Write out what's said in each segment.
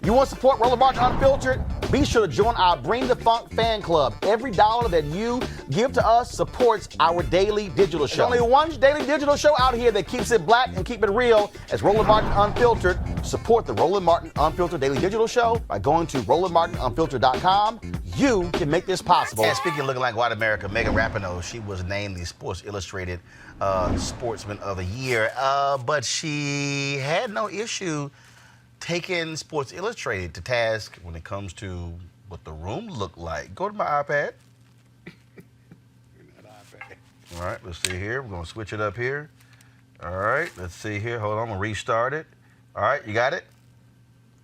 You want to support Roland Martin Unfiltered? Be sure to join our Bring the Funk fan club. Every dollar that you give to us supports our daily digital show. There's only one daily digital show out here that keeps it black and keep it real as Roland Martin Unfiltered. Support the Roland Martin Unfiltered daily digital show by going to RolandMartinUnfiltered.com. You can make this possible. And speaking of looking like white America, Megan Rapinoe, she was named the Sports Illustrated Sportsman of the Year, but she had no issue taking Sports Illustrated to task when it comes to what the room looked like. Go to my iPad. All right, let's see here. We're going to switch it up here. All right, let's see here. Hold on, I'm going to restart it. All right, you got it?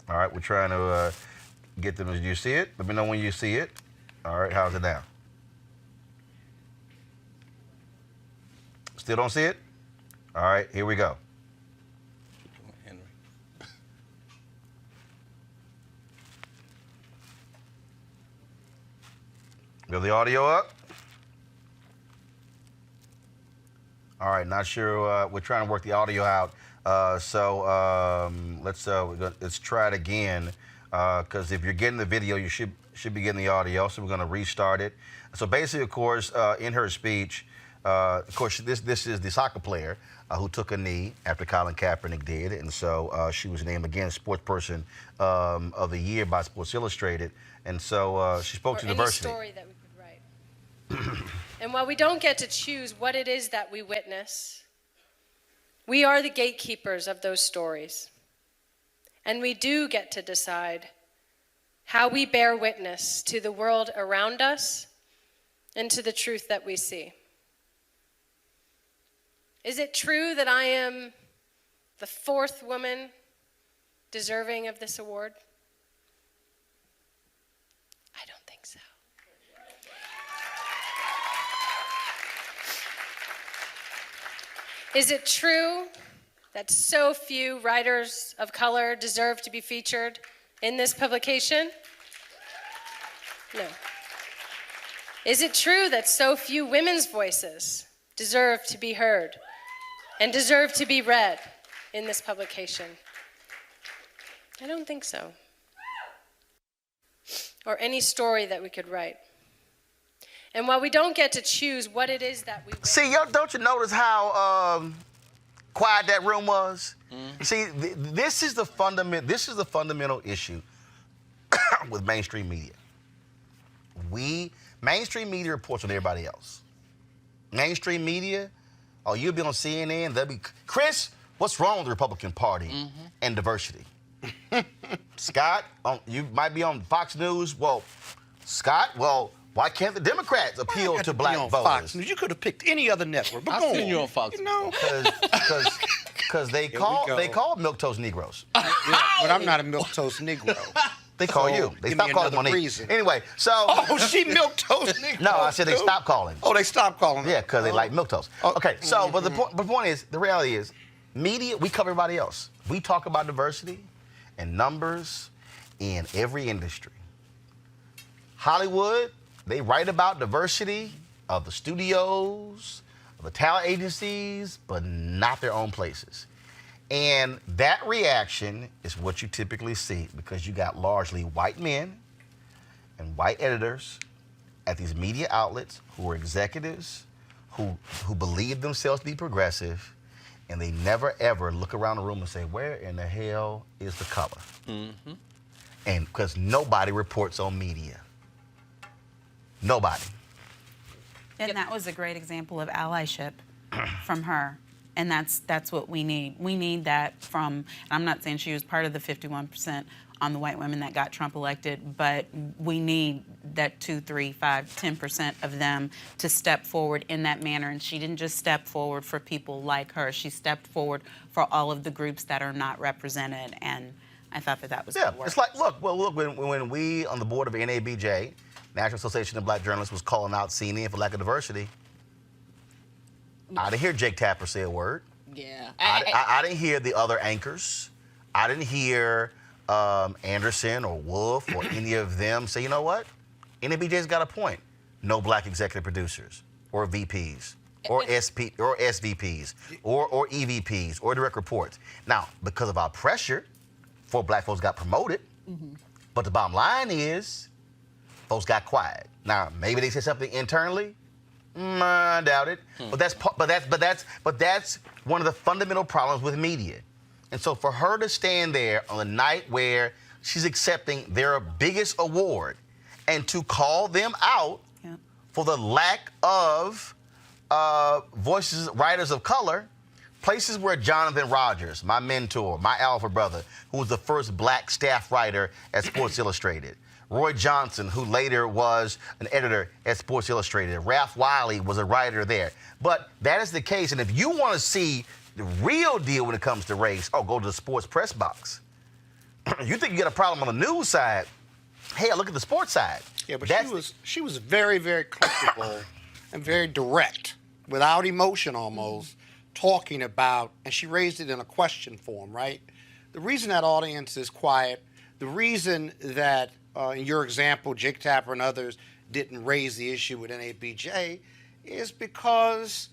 All right, we're trying to get them. Do you see it? Let me know when you see it. All right, how's it now? Still don't see it? All right, here we go. Build the audio up. All right, not sure. We're trying to work the audio out. Let's try it again. Because if you're getting the video, you should be getting the audio. So we're going to restart it. So basically, of course, in her speech, of course, this is the soccer player who took a knee after Colin Kaepernick did, and so she was named again Sportsperson of the Year by Sports Illustrated. And so she spoke to diversity. Any story that we could write. And while we don't get to choose what it is that we witness, we are the gatekeepers of those stories. And we do get to decide how we bear witness to the world around us and to the truth that we see. Is it true that I am the fourth woman deserving of this award? I don't think so. Is it true that so few writers of color deserve to be featured in this publication? No. Is it true that so few women's voices deserve to be heard and deserve to be read in this publication? I don't think so. Or any story that we could write. And while we don't get to choose what it is that we see, don't you notice how quiet that room was? Mm-hmm. See, this is the fundamental issue with mainstream media. Mainstream media reports on everybody else. Mainstream media, you'll be on CNN, they'll be, Chris, what's wrong with the Republican Party and diversity? Scott, you might be on Fox News. Well, Scott, why can't the Democrats appeal to black voters? Fox News? You could have picked any other network. But I've seen you on Fox News. Because they call milquetoast Negroes. Yeah, but I'm not a milquetoast Negro. They call you. They stopped calling Monique. Anyway, so. Oh, she milquetoast Negro. No, I said they stopped calling. Oh, they stopped calling her. Yeah, because they like milquetoast. Okay, so but the point is, the reality is, media, we cover everybody else. We talk about diversity and numbers in every industry. Hollywood, they write about diversity of the studios, of the talent agencies, but not their own places. And that reaction is what you typically see because you got largely white men and white editors at these media outlets who are executives, who believe themselves to be progressive, and they never, ever look around the room and say, where in the hell is the color? Mm-hmm. And because nobody reports on media. Nobody. And that was a great example of allyship from her. And that's what we need. We need that from, and I'm not saying she was part of the 51% on the white women that got Trump elected, but we need that 2, 3, 5, 10% of them to step forward in that manner. And she didn't just step forward for people like her. She stepped forward for all of the groups that are not represented. And I thought that was good work. It's like, look, when we on the board of NABJ, National Association of Black Journalists, was calling out CNN for lack of diversity, I didn't hear Jake Tapper say a word. Yeah. I didn't hear the other anchors. I didn't hear Anderson or Wolf or any of them say, you know what? NABJ's got a point. No black executive producers or VPs or SVPs or EVPs or direct reports. Now, because of our pressure, 4 black folks got promoted. But the bottom line is, folks got quiet. Now, maybe they said something internally. I doubt it. But that's one of the fundamental problems with media. And so for her to stand there on the night where she's accepting their biggest award and to call them out for the lack of writers of color, places where Jonathan Rogers, my mentor, my alpha brother, who was the first black staff writer at Sports Illustrated, Roy Johnson, who later was an editor at Sports Illustrated, Ralph Wiley was a writer there. But that is the case, and if you want to see the real deal when it comes to race, go to the sports press box. You think you got a problem on the news side? Hey, look at the sports side. Yeah, but she was very, very comfortable and very direct, without emotion almost, talking about, and she raised it in a question form, right? The reason that audience is quiet, the reason that, in your example, Jake Tapper and others didn't raise the issue with NABJ is because,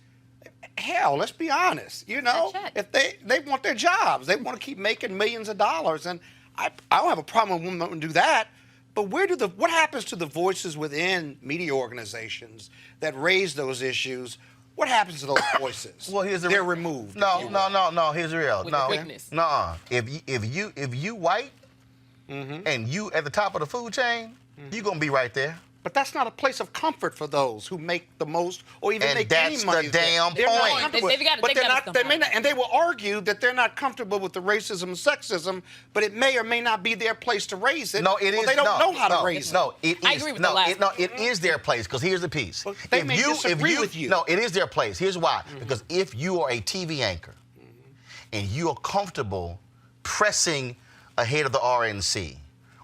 hell, let's be honest, if they want their jobs, they want to keep making millions of dollars, and I don't have a problem with women do that. But what happens to the voices within media organizations that raise those issues? What happens to those voices? Well, they're removed. No. Here's the real. Quickness. If you white and you at the top of the food chain, you're gonna be right there. But that's not a place of comfort for those who make the most or even And make that's any money. the damn They're not point. comfortable. They may not, and they will argue that they're not comfortable with the racism and sexism, but it may or may not be their place to raise it. No, it is. They don't know how to raise it. No, it is. I agree with the last it is their place, because here's the piece. Well, they may disagree with you. No, it is their place. Here's why. Because if you are a TV anchor and you are comfortable pressing ahead of the RNC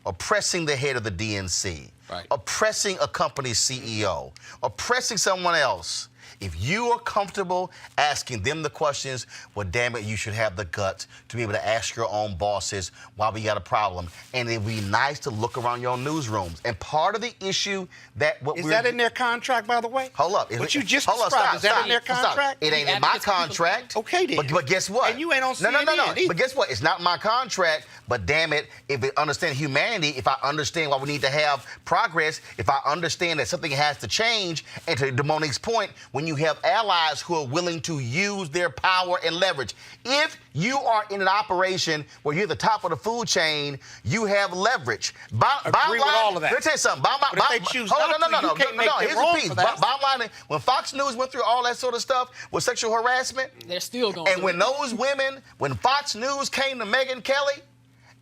or pressing the head of the DNC, oppressing a company's CEO, oppressing someone else, if you are comfortable asking them the questions, well, damn it, you should have the guts to be able to ask your own bosses why we got a problem. And it'd be nice to look around your newsrooms. And part of the issue is that in their contract, by the way? Hold up. What you just described, is that in their contract? It ain't in my contract. Okay, then. But guess what? And you ain't on CNN. No. But guess what? It's not my contract, but damn it, if I understand humanity, if I understand why we need to have progress, if I understand that something has to change, and to Monique's point, when you have allies who are willing to use their power and leverage. If you are in an operation where you're at the top of the food chain, you have leverage. Agree with all of that. Let me tell you something. But if they choose not to, you can't make them wrong for that. Bottom line, when Fox News went through all that sort of stuff with sexual harassment, they're still going. And when those women, when Fox News came to Megyn Kelly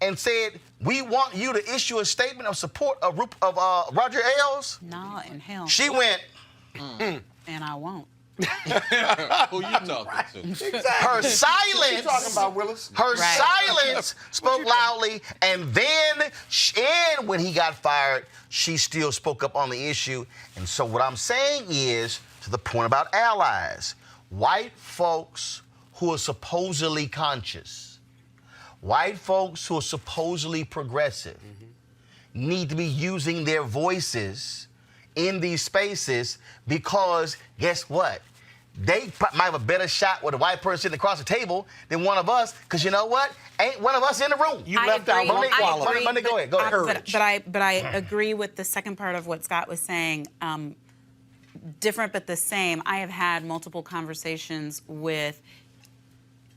and said, we want you to issue a statement of support of Roger Ailes. No, in hell. She went, and I won't. Who you talking to? Exactly. Her silence. What you talking about, Willis? Her silence spoke loudly, and then, and when he got fired, she still spoke up on the issue. And so what I'm saying is, to the point about allies, white folks who are supposedly conscious, white folks who are supposedly progressive, need to be using their voices in these spaces, because guess what? They might have a better shot with a white person sitting across the table than one of us, because you know what? Ain't one of us in the room. You left out one quality. Money, go ahead. But I agree with the second part of what Scott was saying. Different but the same. I have had multiple conversations with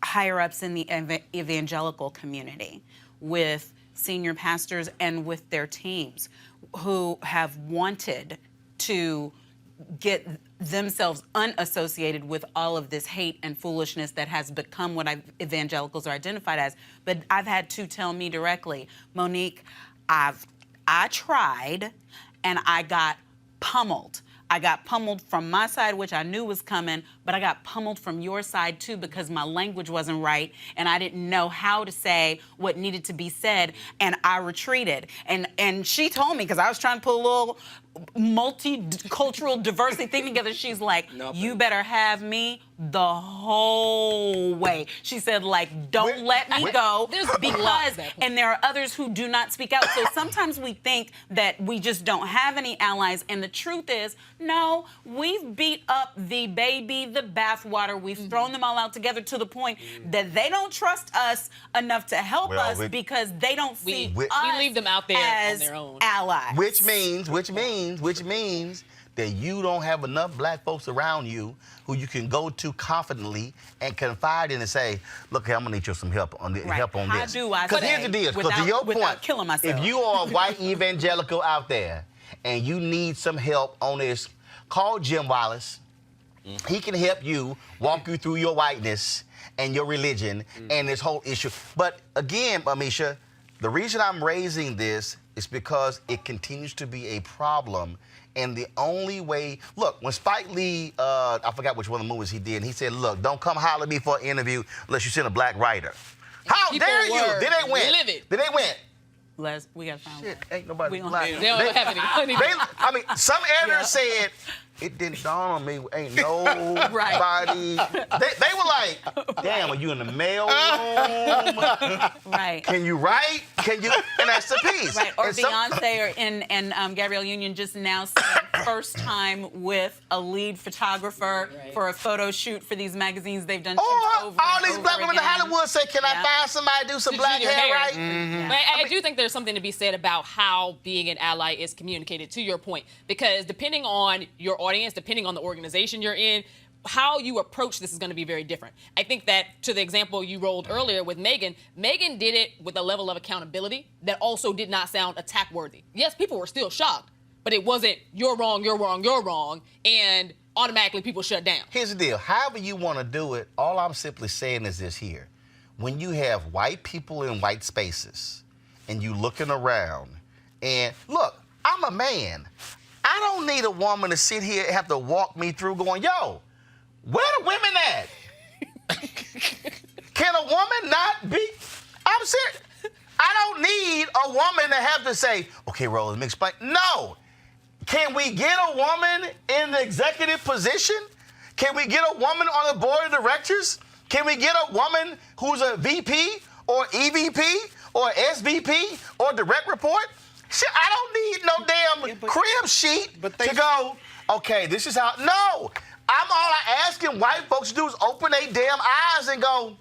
higher-ups in the evangelical community, with senior pastors and with their teams, who have wanted to get themselves unassociated with all of this hate and foolishness that has become what evangelicals are identified as. But I've had to tell me directly, Monique, I tried and I got pummeled. I got pummeled from my side, which I knew was coming, but I got pummeled from your side too, because my language wasn't right and I didn't know how to say what needed to be said, and I retreated. And she told me, because I was trying to put a little multicultural diversity thing together. She's like, you better have me the whole way. She said, like, don't let me go because, and there are others who do not speak out. So sometimes we think that we just don't have any allies, and the truth is, no, we've beat up the baby, the bathwater. We've thrown them all out together to the point that they don't trust us enough to help us because they don't see us we leave them out there as on their own. allies. Which means that you don't have enough black folks around you who you can go to confidently and confide in and say, look, I'm gonna need you some help on help on How this. do I Because say here's the deal, because to your without point, killing myself? if you are a white evangelical out there and you need some help on this, call Jim Wallace. He can help you, walk you through your whiteness and your religion and this whole issue. But again, Amisha, the reason I'm raising this is because it continues to be a problem. And the only way, look, when Spike Lee, I forgot which one of the movies he did, and he said, look, don't come holler at me for an interview unless you send a black writer. How dare you? Did they win? Did they win? We got to find Shit, ain't nobody We black. They don't have any money. I mean, some editors said, it didn't dawn on me, ain't nobody. They were like, damn, are you in the mail room? Right. Can you write? Can you? And that's the piece. Right. Or And Beyonce and Gabrielle Union just now saying first time with a lead photographer for a photo shoot for these magazines they've done. Or all these black women in Hollywood say, can I find somebody to do some black hair right? But I do think there's something to be said about how being an ally is communicated, to your point, because depending on your audience, depending on the organization you're in, how you approach this is going to be very different. I think that, to the example you rolled earlier with Megan did it with a level of accountability that also did not sound attack-worthy. Yes, people were still shocked, but it wasn't you're wrong, you're wrong, you're wrong, and automatically people shut down. Here's the deal. However you want to do it, all I'm simply saying is this here. When you have white people in white spaces and you looking around, and look, I'm a man. I don't need a woman to sit here and have to walk me through going, yo, where the women at? Can a woman not be? I'm serious. I don't need a woman to have to say, okay, Roland, let me explain. No. Can we get a woman in the executive position? Can we get a woman on the board of directors? Can we get a woman who's a VP or EVP or SVP or direct report? Shit, I don't need no damn crib sheet to go, okay, this is how. No. I'm asking white folks to do is open their damn eyes and go,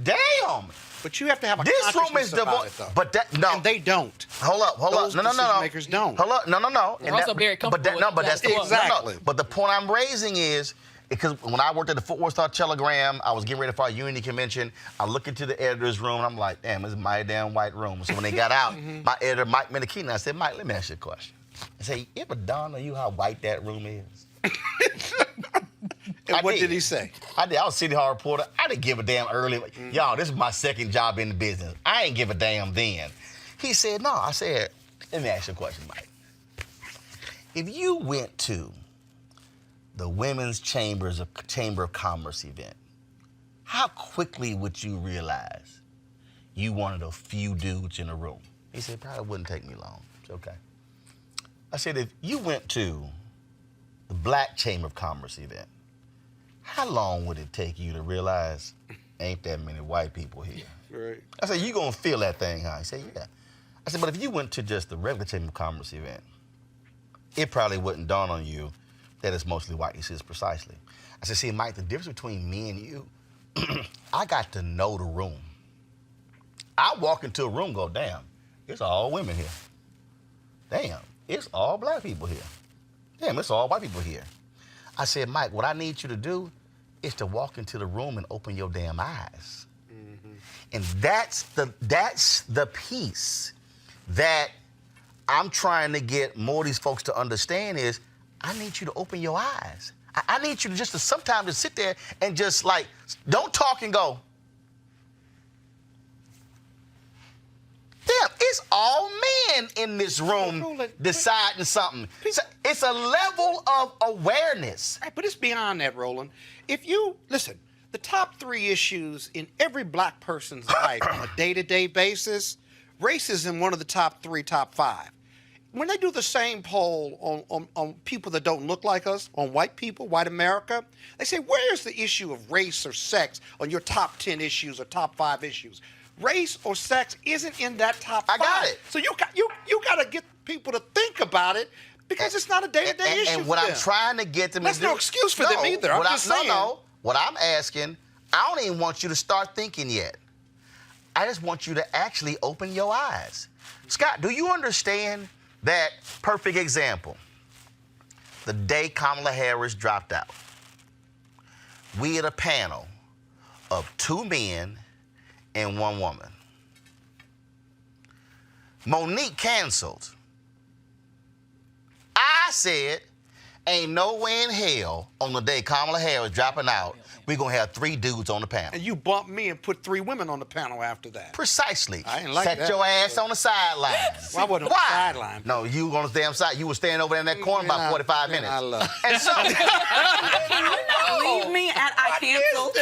damn. But you have to have a this room is about it, though. But that, no. And they don't. Hold up. Those No. decision makers don't. Hold up. No. They're also very comfortable. But that's the exactly. No. But the point I'm raising is, because when I worked at the Fort Worth Star Telegram, I was getting ready for our Unity convention. I look into the editor's room, and I'm like, damn, this is my damn white room. So when they got out, my editor, Mike Menakina, I said, Mike, let me ask you a question. I said, you ever dawned on you how white that room is? And what did he say? I did. I was City Hall reporter. I didn't give a damn early. Y'all, this is my second job in the business. I ain't give a damn then. He said, no. I said, let me ask you a question, Mike. If you went to the Women's Chamber of Commerce event, how quickly would you realize you wanted a few dudes in a room? He said, probably wouldn't take me long. It's okay. I said, if you went to the Black Chamber of Commerce event, how long would it take you to realize ain't that many white people here? Right. I said, you gonna feel that thing, huh? He said, yeah. I said, but if you went to just the regular Chamber of Commerce event, it probably wouldn't dawn on you that it's mostly white. He says, precisely. I said, see, Mike, the difference between me and you, I got to know the room. I walk into a room and go, damn, it's all women here. Damn, it's all black people here. Damn, it's all white people here. I said, Mike, what I need you to do is to walk into the room and open your damn eyes. And that's the piece that I'm trying to get more of these folks to understand is I need you to open your eyes. I need you to just sometimes to sit there and just like, don't talk and go, damn, it's all men in this room deciding something. It's a level of awareness. Right, but it's beyond that, Roland. If you, listen, the top 3 issues in every black person's life on a day-to-day basis, race is in one of the top 3, top 5. when they do the same poll on people that don't look like us, on white people, white America, they say, where's the issue of race or sex on your top 10 issues or top 5 issues? Race or sex isn't in that top 5. I got it. So you got to get people to think about it because it's not a day-to-day issue. And what for I'm them. trying to get them That's to do. no excuse for them either. I'm just saying. No. What I'm asking, I don't even want you to start thinking yet. I just want you to actually open your eyes. Scott, do you understand that perfect example? The day Kamala Harris dropped out, we had a panel of 2 men and 1 woman. Monique canceled. I said, ain't no way in hell on the day Kamala Harris dropping out, we're going to have 3 dudes on the panel. And you bumped me and put 3 women on the panel after that. Precisely. I ain't like Set that. your ass on the sidelines. Well, I wasn't on the sideline. No, you were on the damn side. You were standing over there in that corner about 45 minutes. I love And so, Leave me at I canceled.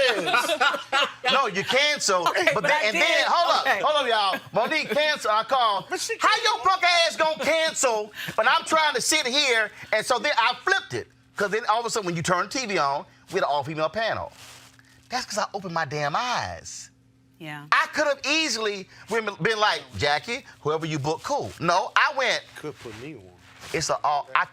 no, you canceled. But but I then, did. hold up, y'all. Monique canceled. I called. How your punk ass gonna cancel? But I'm trying to sit here, and so then I flipped it. Because then all of a sudden, when you turn the TV on, we had an all-female panel. That's because I opened my damn eyes. Yeah. I could have easily been like, Jackie, whoever you book, cool. No, I went, Could put me on. it's a all. I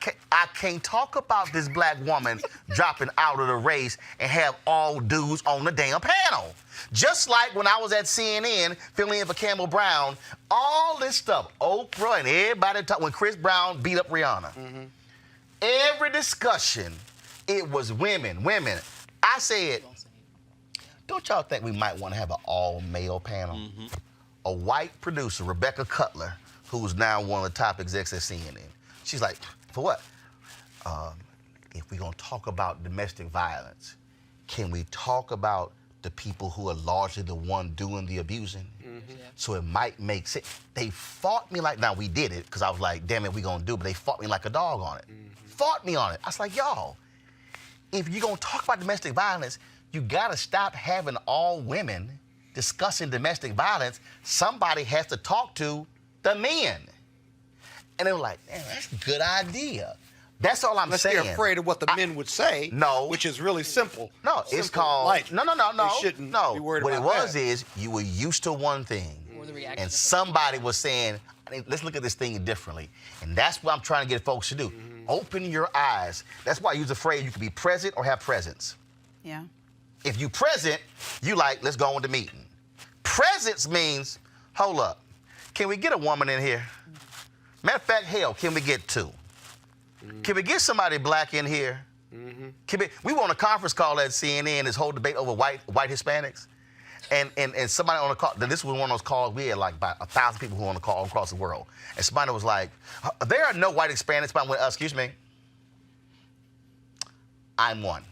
can't talk about this black woman dropping out of the race and have all dudes on the damn panel. Just like when I was at CNN filling in for Campbell Brown, all this stuff, Oprah and everybody talk when Chris Brown beat up Rihanna. Mm-hmm. Every discussion, it was women. I said, don't y'all think we might want to have an all-male panel? Mm-hmm. A white producer, Rebecca Cutler, who's now one of the top execs at CNN. She's like, for what? If we're going to talk about domestic violence, can we talk about the people who are largely the one doing the abusing? Mm-hmm. So it might make sense. They fought me like, now we did it, because I was like, damn it, we going to do it, but they fought me like a dog on it. Mm-hmm. Fought me on it. I was like, y'all, if you're going to talk about domestic violence, you got to stop having all women discussing domestic violence. Somebody has to talk to the men. And they were like, man, that's a good idea. That's all I'm Unless saying. they're afraid of what the men would say. No. Which is really simple. No, it's Simple called, life. no. They shouldn't be worried What about it was that. is you were used to one thing. Or the reaction And of the somebody was saying, let's look at this thing differently. And that's what I'm trying to get folks to do. Mm-hmm. Open your eyes. That's why I use the phrase, you can be present or have presence. Yeah. If you present, you like, let's go on with the meeting. Presence means, hold up, can we get a woman in here? Matter of fact, hell, can we get 2? Can we get somebody black in here? We were on a conference call at CNN, this whole debate over white Hispanics. And somebody on the call, this was one of those calls, we had like about 1,000 people who were on the call all across the world. And somebody was like, there are no white Hispanics. Somebody went, excuse me, I'm one.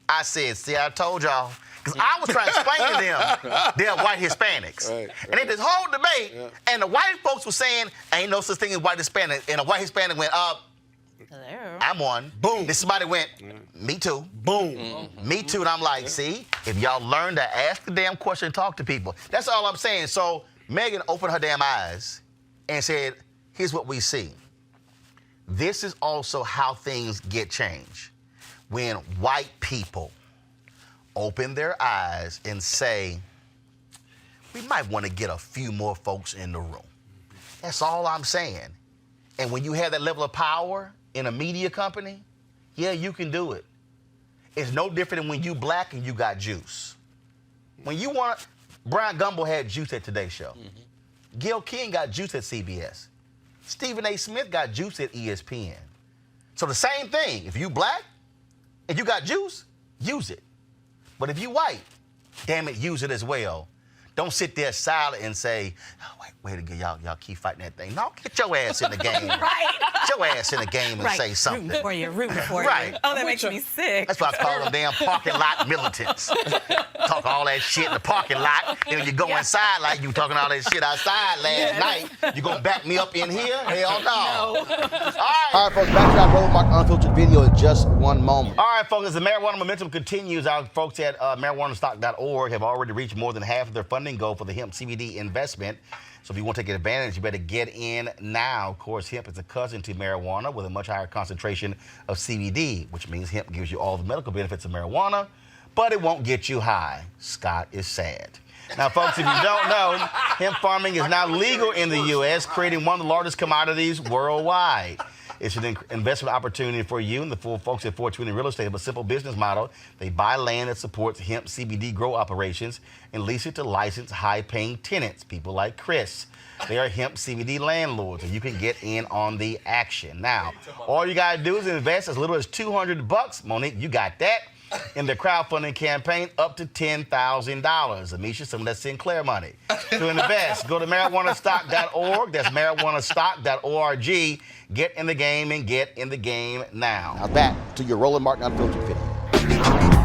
I said, see, I told y'all. Because I was trying to explain to them they're white Hispanics. Right. And in this whole debate, and the white folks were saying, ain't no such thing as white Hispanic. And a white Hispanic went, Hello. I'm one. Boom. Then somebody went, me too. Boom. Me too. And I'm like, see, if y'all learn to ask the damn question and talk to people. That's all I'm saying. So Megan opened her damn eyes and said, here's what we see. This is also how things get changed. When white people open their eyes and say, we might want to get a few more folks in the room. That's all I'm saying. And when you have that level of power in a media company, yeah, you can do it. It's no different than when you black and you got juice. When you want, Brian Gumble had juice at Today's Show. Gil King got juice at CBS. Stephen A. Smith got juice at ESPN. So the same thing, if you black and you got juice, use it. But if you white, damn it, use it as well. Don't sit there silent and say, oh, wait a minute, y'all keep fighting that thing. No, get your ass in the game. Right. Get your ass in the game and say something. Rooting for you, rooting for you. Right. Oh, that makes me sick. That's why I call them damn parking lot militants. Talk all that shit in the parking lot. Then when you go inside like you talking all that shit outside last night, you gonna back me up in here? Hell no. All right, folks, back to our Roland Unfiltered video in just one moment. All right, folks, as the marijuana momentum continues, our folks at marijuanastock.org have already reached more than half of their funding funding goal for the hemp CBD investment. So if you want to take advantage, you better get in now. Of course, hemp is a cousin to marijuana with a much higher concentration of CBD, which means hemp gives you all the medical benefits of marijuana, but it won't get you high. Scott is sad. Now, folks, if you don't know, hemp farming is now legal in the U.S., creating one of the largest commodities worldwide. It's an investment opportunity for you and the full folks at 420 Real Estate have a simple business model. They buy land that supports hemp CBD grow operations and lease it to licensed high-paying tenants, people like Chris. They are hemp CBD landlords, and you can get in on the action. Now, all you got to do is invest as little as $200. Monique, you got that. In the crowdfunding campaign, up to $10,000. Amisha, some of that Sinclair money. To invest, go to marijuanastock.org. That's marijuanastock.org. Get in the game and get in the game now. Now back to your Roland Martin Unfiltered video.